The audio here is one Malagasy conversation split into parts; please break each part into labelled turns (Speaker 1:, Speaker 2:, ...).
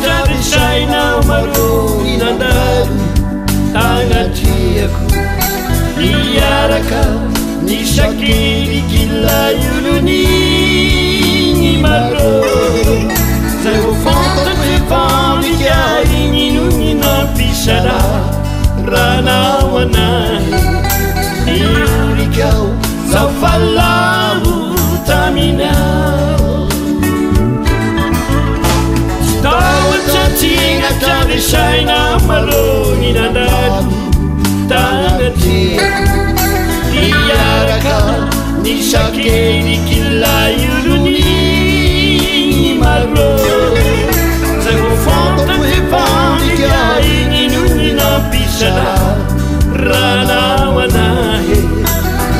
Speaker 1: tradrisaina maro inandalo tagnatriako niaraka nisakirikila iolonigny maro zay vo fantatry fandrika ignino gny nampisara ranao anahy niorikao zaho falavo taminao taoatsatigna tradrisaina maro ninandalo tagnatriako niaraka nisakirikila iolonigny maro zay vo fantatry fandrika ignino gny nampisara ranao anahy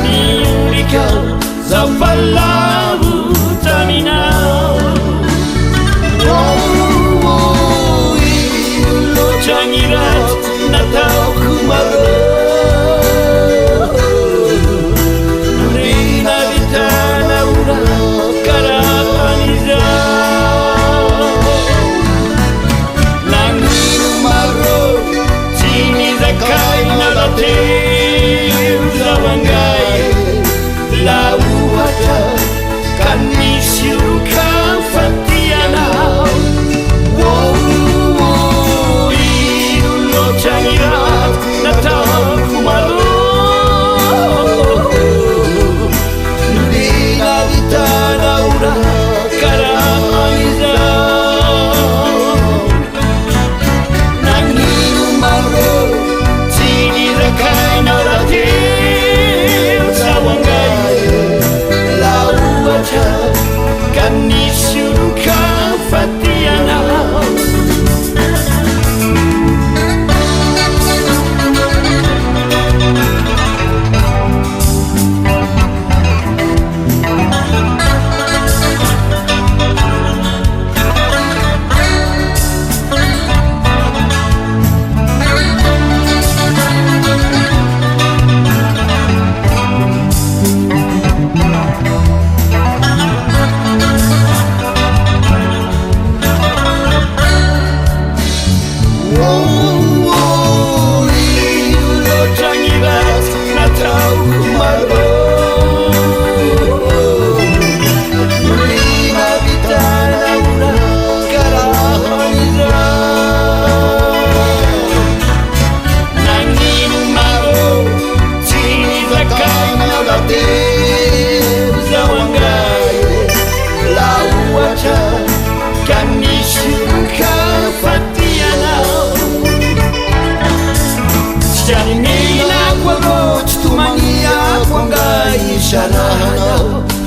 Speaker 1: niorikao zaho falavo taminao loatragny ratsy nataoko maro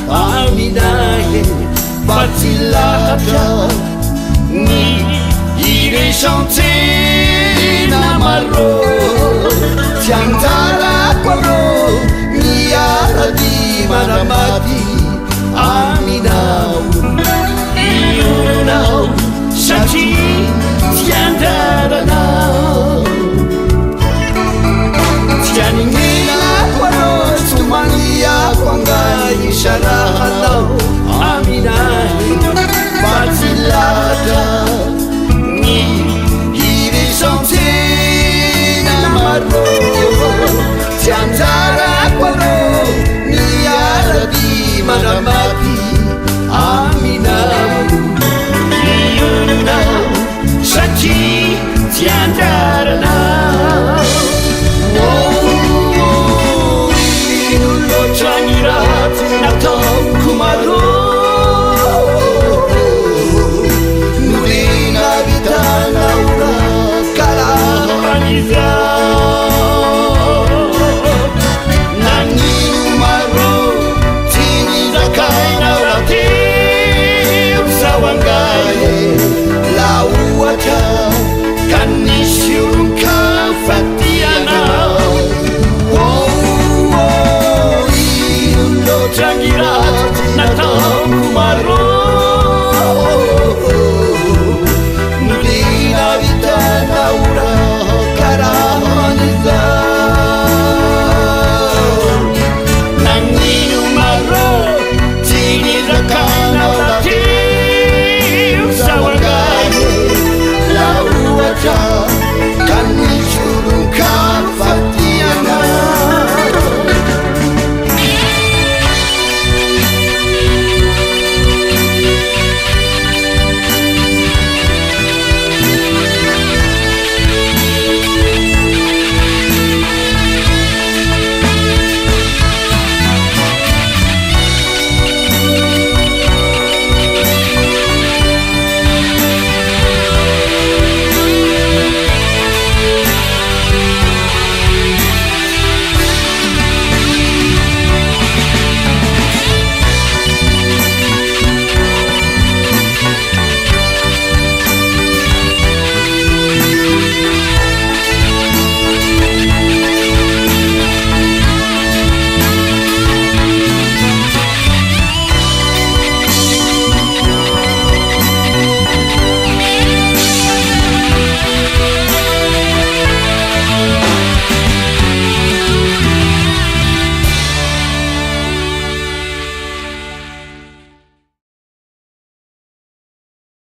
Speaker 1: aminahy fatsilahatra ny iresantsena maro tsy anjarako arô miarady manamaty aminao ionao satria tsy anjaranao tsy aninenako arô tsy tomaniako angay isarahanao aminahy fatsilahatra ny iresantsena maro tsy anjarako arô miarady manamaty aminao ionao satria tsy anjaranao loatragny ratsy nataoko maro norena vitanaora karahan'izao nagnino maro tsy nizakainao rahateo zaho angay la ohatra ka nisy olon-kafatianao loatragny ratsy nataoko maro